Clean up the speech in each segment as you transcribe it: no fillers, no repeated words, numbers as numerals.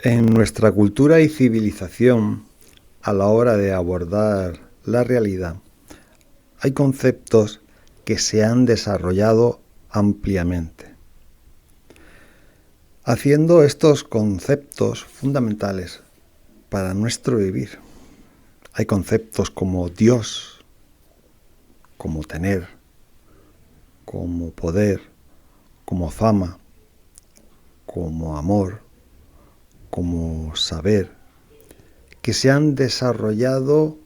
En nuestra cultura y civilización, a la hora de abordar la realidad, hay conceptos que se han desarrollado ampliamente, haciendo estos conceptos fundamentales para nuestro vivir. Hay conceptos como Dios, como tener, como poder, como fama, como amor, como saber, que se han desarrollado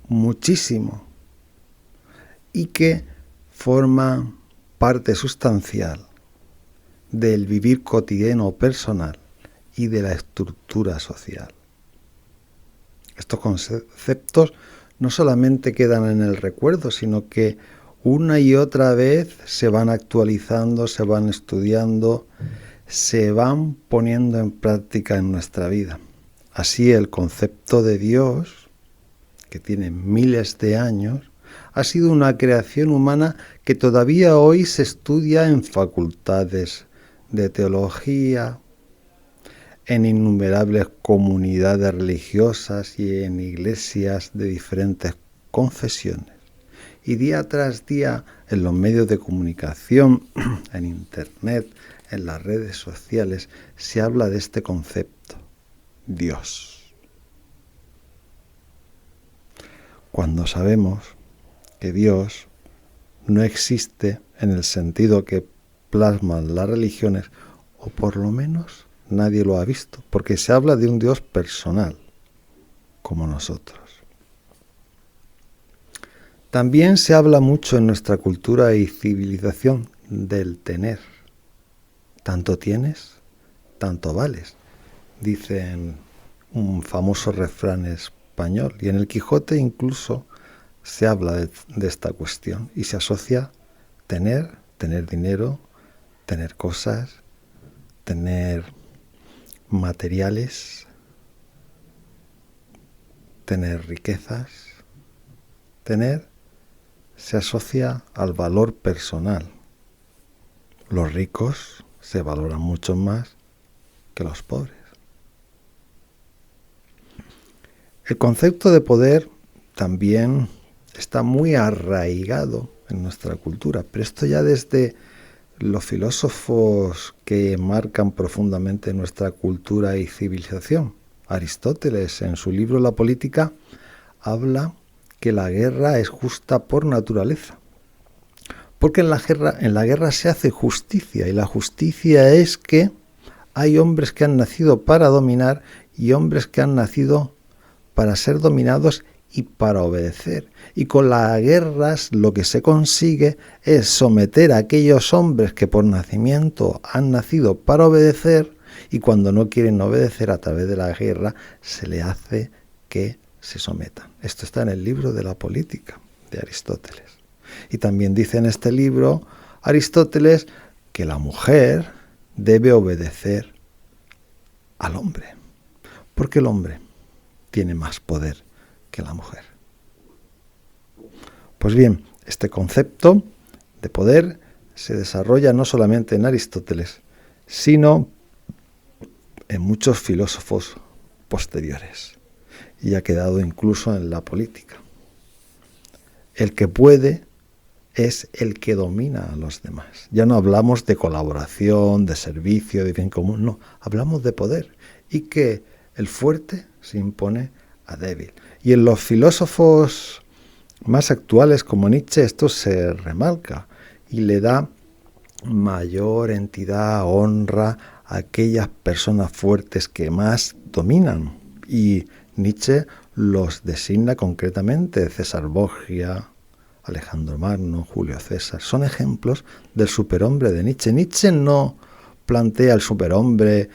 muchísimo y que forman parte sustancial del vivir cotidiano personal y de la estructura social. Estos conceptos no solamente quedan en el recuerdo, sino que una y otra vez se van actualizando, se van estudiando, se van poniendo en práctica en nuestra vida. Así el concepto de Dios, que tiene miles de años, ha sido una creación humana que todavía hoy se estudia en facultades de teología, en innumerables comunidades religiosas y en iglesias de diferentes confesiones. Y día tras día en los medios de comunicación, en internet, en las redes sociales, se habla de este concepto, Dios. Cuando sabemos que Dios no existe en el sentido que plasman las religiones, o por lo menos nadie lo ha visto, porque se habla de un Dios personal, como nosotros. También se habla mucho en nuestra cultura y civilización del tener. Tanto tienes, tanto vales, dicen un famoso refrán español. Y en el Quijote incluso se habla de esta cuestión y se asocia tener dinero, tener cosas, tener materiales, tener riquezas. Tener se asocia al valor personal. Los ricos se valoran mucho más que los pobres. El concepto de poder también está muy arraigado en nuestra cultura, pero esto ya desde los filósofos que marcan profundamente nuestra cultura y civilización. Aristóteles, en su libro La Política, habla que la guerra es justa por naturaleza. Porque en la guerra se hace justicia, y la justicia es que hay hombres que han nacido para dominar y hombres que han nacido para ser dominados y para obedecer. Y con las guerras lo que se consigue es someter a aquellos hombres que por nacimiento han nacido para obedecer, y cuando no quieren obedecer a través de la guerra se le hace que se sometan. Esto está en el libro de La Política de Aristóteles. Y también dice en este libro Aristóteles que la mujer debe obedecer al hombre, porque el hombre tiene más poder que la mujer. Pues bien, este concepto de poder se desarrolla no solamente en Aristóteles, sino en muchos filósofos posteriores, y ha quedado incluso en La Política. El que puede es el que domina a los demás. Ya no hablamos de colaboración, de servicio, de bien común, no, hablamos de poder, y que el fuerte se impone a débil. Y en los filósofos más actuales como Nietzsche esto se remarca y le da mayor entidad, honra a aquellas personas fuertes que más dominan. Y Nietzsche los designa concretamente: César Borgia, Alejandro Magno, Julio César. Son ejemplos del superhombre de Nietzsche. Nietzsche no plantea al superhombre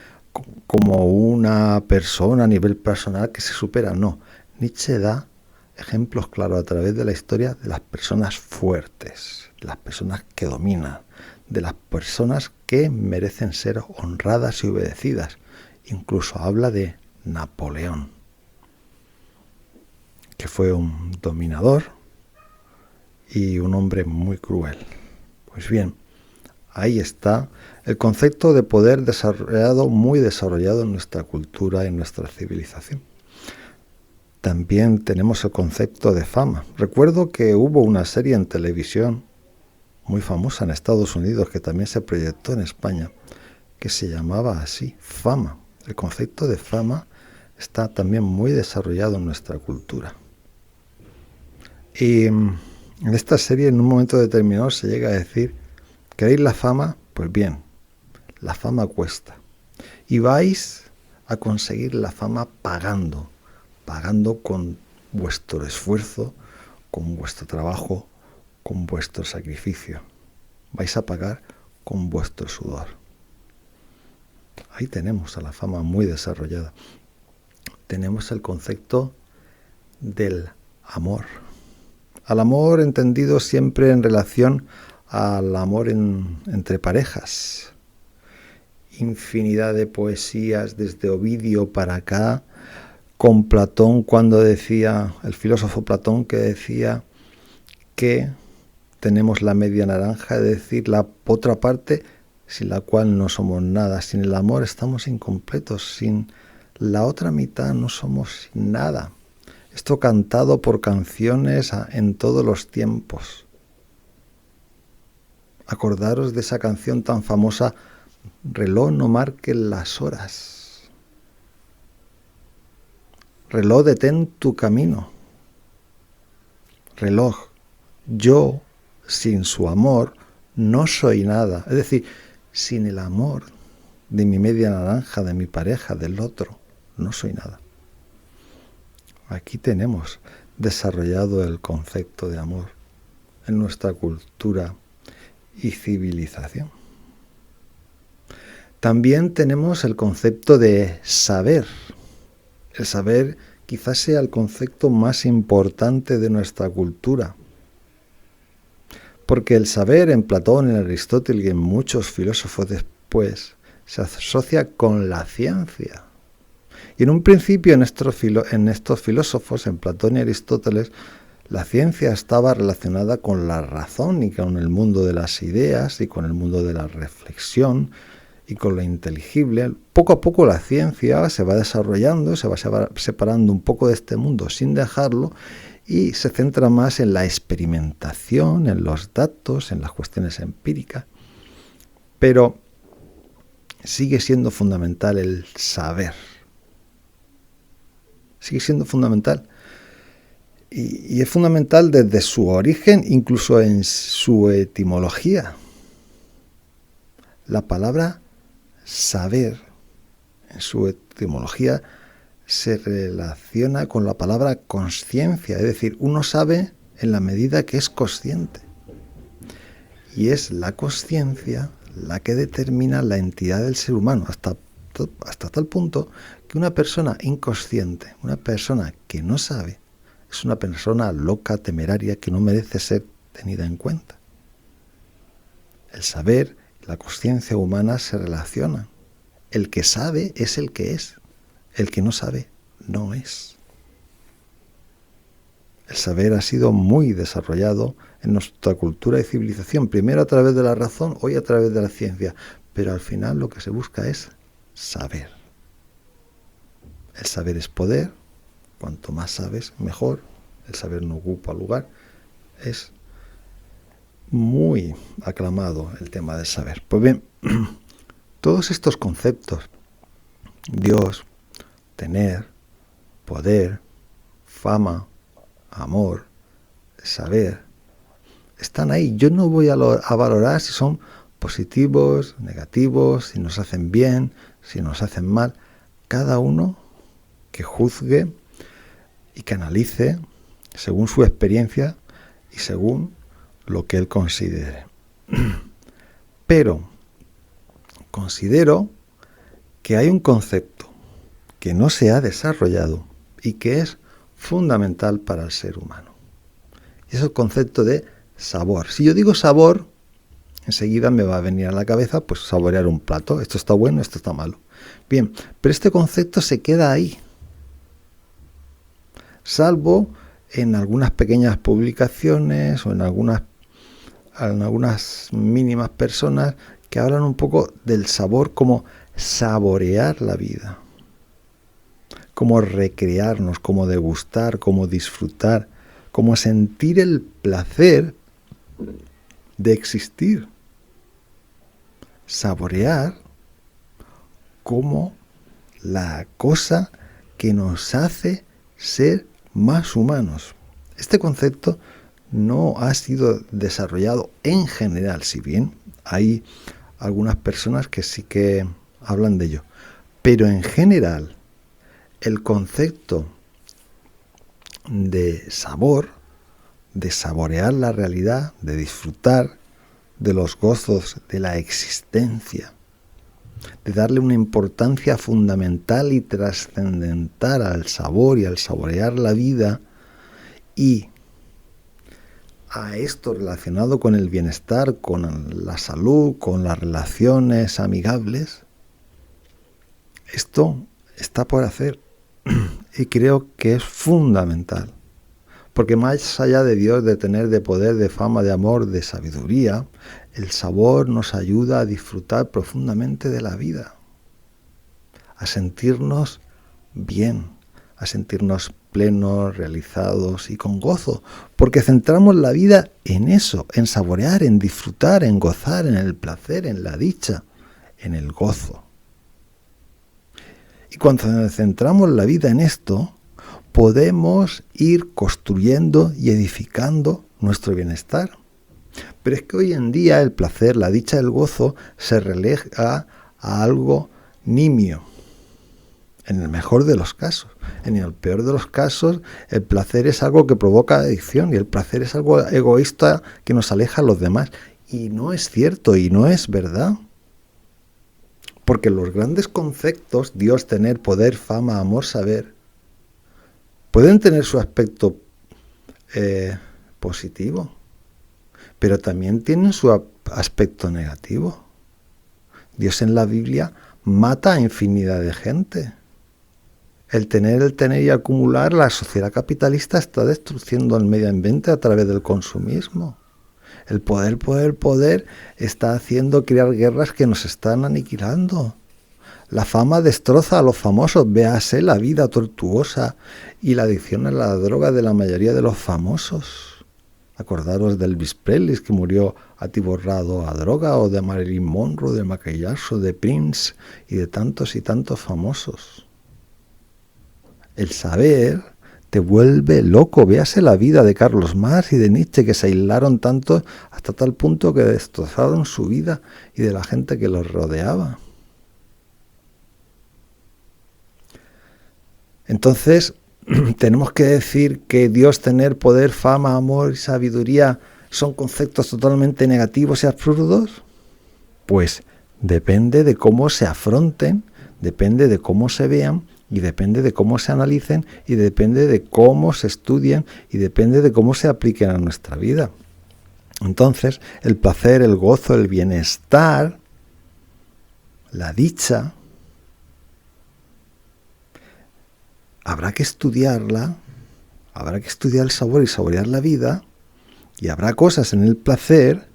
como una persona a nivel personal que se supera, no. Nietzsche da ejemplos claros a través de la historia de las personas fuertes, de las personas que dominan, de las personas que merecen ser honradas y obedecidas. Incluso habla de Napoleón, que fue un dominador y un hombre muy cruel. Pues bien, ahí está El concepto de poder muy desarrollado en nuestra cultura y en nuestra civilización. También tenemos el concepto de fama. Recuerdo que hubo una serie en televisión muy famosa en Estados Unidos que también se proyectó en España, que se llamaba así, Fama. El concepto de fama está también muy desarrollado en nuestra cultura. Y en esta serie, en un momento determinado, se llega a decir: ¿queréis la fama? Pues bien, la fama cuesta. Y vais a conseguir la fama pagando con vuestro esfuerzo, con vuestro trabajo, con vuestro sacrificio. Vais a pagar con vuestro sudor. Ahí tenemos a la fama muy desarrollada. Tenemos el concepto del amor. Al amor entendido siempre en relación al amor entre parejas. Infinidad de poesías desde Ovidio para acá, con Platón cuando decía, el filósofo Platón que decía que tenemos la media naranja, es decir, la otra parte sin la cual no somos nada. Sin el amor estamos incompletos, sin la otra mitad no somos nada. Esto cantado por canciones en todos los tiempos. Acordaros de esa canción tan famosa, reloj no marques las horas. Reloj, detén tu camino. Reloj, yo sin su amor no soy nada. Es decir, sin el amor de mi media naranja, de mi pareja, del otro, no soy nada. Aquí tenemos desarrollado el concepto de amor en nuestra cultura y civilización. También tenemos el concepto de saber. El saber quizás sea el concepto más importante de nuestra cultura. Porque el saber en Platón, en Aristóteles y en muchos filósofos después se asocia con la ciencia. Y en un principio en estos filósofos, en Platón y Aristóteles, la ciencia estaba relacionada con la razón y con el mundo de las ideas y con el mundo de la reflexión y con lo inteligible. Poco a poco la ciencia se va desarrollando, se va separando un poco de este mundo sin dejarlo y se centra más en la experimentación, en los datos, en las cuestiones empíricas. Pero sigue siendo fundamental el saber. Sigue siendo fundamental. Y es fundamental desde su origen, incluso en su etimología. La palabra saber, en su etimología, se relaciona con la palabra consciencia. Es decir, uno sabe en la medida que es consciente. Y es la consciencia la que determina la entidad del ser humano, hasta tal punto que una persona inconsciente, una persona que no sabe, es una persona loca, temeraria, que no merece ser tenida en cuenta. El saber y la consciencia humana se relacionan. El que sabe es el que es. El que no sabe no es. El saber ha sido muy desarrollado en nuestra cultura y civilización, primero a través de la razón, hoy a través de la ciencia, pero al final lo que se busca es saber. El saber es poder, cuanto más sabes, mejor. El saber no ocupa lugar. Es muy aclamado el tema del saber. Pues bien, todos estos conceptos, Dios, tener, poder, fama, amor, saber, están ahí. Yo no voy a valorar si son positivos, negativos, si nos hacen bien, si nos hacen mal. Cada uno que juzgue y que analice según su experiencia y según lo que él considere. Pero considero que hay un concepto que no se ha desarrollado y que es fundamental para el ser humano. Y es el concepto de sabor. Si yo digo sabor, enseguida me va a venir a la cabeza pues saborear un plato. Esto está bueno, esto está malo. Bien, pero este concepto se queda ahí. Salvo en algunas pequeñas publicaciones o en algunas mínimas personas que hablan un poco del sabor como saborear la vida, como recrearnos, como degustar, como disfrutar, como sentir el placer de existir. Saborear como la cosa que nos hace ser más humanos. Este concepto no ha sido desarrollado en general, si bien hay algunas personas que sí que hablan de ello, pero en general el concepto de sabor, de saborear la realidad, de disfrutar de los gozos de la existencia, de darle una importancia fundamental y trascendental al sabor y al saborear la vida, y a esto relacionado con el bienestar, con la salud, con las relaciones amigables, esto está por hacer y creo que es fundamental, porque más allá de Dios, de tener, de poder, de fama, de amor, de sabiduría, el sabor nos ayuda a disfrutar profundamente de la vida, a sentirnos bien, a sentirnos plenos, realizados y con gozo, porque centramos la vida en eso, en saborear, en disfrutar, en gozar, en el placer, en la dicha, en el gozo. Y cuando centramos la vida en esto, podemos ir construyendo y edificando nuestro bienestar. Pero es que hoy en día el placer, la dicha, el gozo se relega a algo nimio, en el mejor de los casos. En el peor de los casos, el placer es algo que provoca adicción y el placer es algo egoísta que nos aleja a los demás. Y no es cierto y no es verdad. Porque los grandes conceptos, Dios, tener, poder, fama, amor, saber, pueden tener su aspecto positivo, pero también tienen su aspecto negativo. Dios en la Biblia mata a infinidad de gente. El tener y acumular, la sociedad capitalista está destruyendo el medio ambiente a través del consumismo. El poder está haciendo crear guerras que nos están aniquilando. La fama destroza a los famosos, véase la vida tortuosa y la adicción a la droga de la mayoría de los famosos. Acordaros de Elvis Presley, que murió atiborrado a droga, o de Marilyn Monroe, de Michael Jackson, de Prince y de tantos y tantos famosos. El saber te vuelve loco. Véase la vida de Carlos Marx y de Nietzsche, que se aislaron tanto hasta tal punto que destrozaron su vida y de la gente que los rodeaba. Entonces, tenemos que decir que Dios, tener, poder, fama, amor y sabiduría son conceptos totalmente negativos y absurdos. Pues depende de cómo se afronten, depende de cómo se vean, y depende de cómo se analicen, y depende de cómo se estudien, y depende de cómo se apliquen a nuestra vida. Entonces, el placer, el gozo, el bienestar, la dicha, habrá que estudiarla, habrá que estudiar el sabor y saborear la vida, y habrá cosas en el placer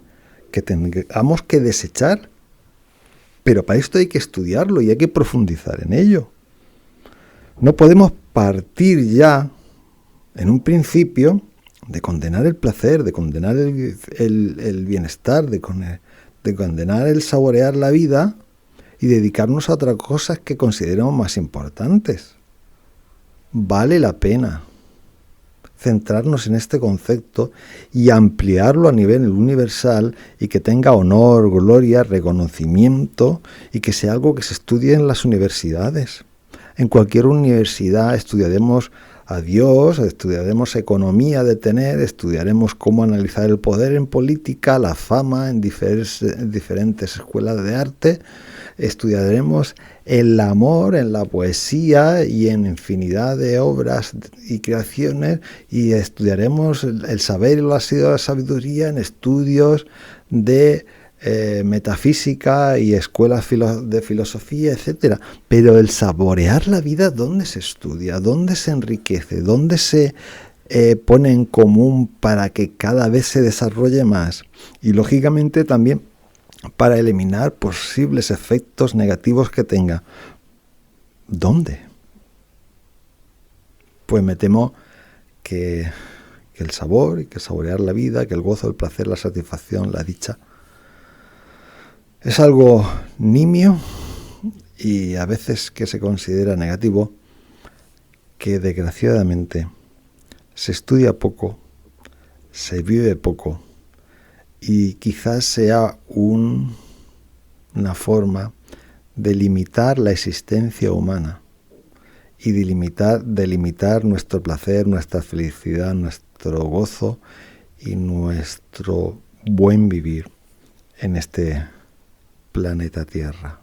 que tengamos que desechar, pero para esto hay que estudiarlo y hay que profundizar en ello. No podemos partir ya, en un principio, de condenar el placer, de condenar el bienestar, de condenar el saborear la vida y dedicarnos a otras cosas que consideramos más importantes. Vale la pena centrarnos en este concepto y ampliarlo a nivel universal y que tenga honor, gloria, reconocimiento y que sea algo que se estudie en las universidades. En cualquier universidad estudiaremos a Dios, estudiaremos economía de tener, estudiaremos cómo analizar el poder en política, la fama en diferentes escuelas de arte, estudiaremos el amor en la poesía y en infinidad de obras y creaciones, y estudiaremos el saber y la sabiduría en estudios de metafísica y escuelas de filosofía, etcétera. Pero el saborear la vida, ¿dónde se estudia? ¿Dónde se enriquece? ¿Dónde se pone en común para que cada vez se desarrolle más? Y lógicamente también para eliminar posibles efectos negativos que tenga. ¿Dónde? Pues me temo que el sabor y que saborear la vida, que el gozo, el placer, la satisfacción, la dicha, es algo nimio y a veces que se considera negativo, que desgraciadamente se estudia poco, se vive poco y quizás sea una forma de limitar la existencia humana y de limitar nuestro placer, nuestra felicidad, nuestro gozo y nuestro buen vivir en este planeta Tierra.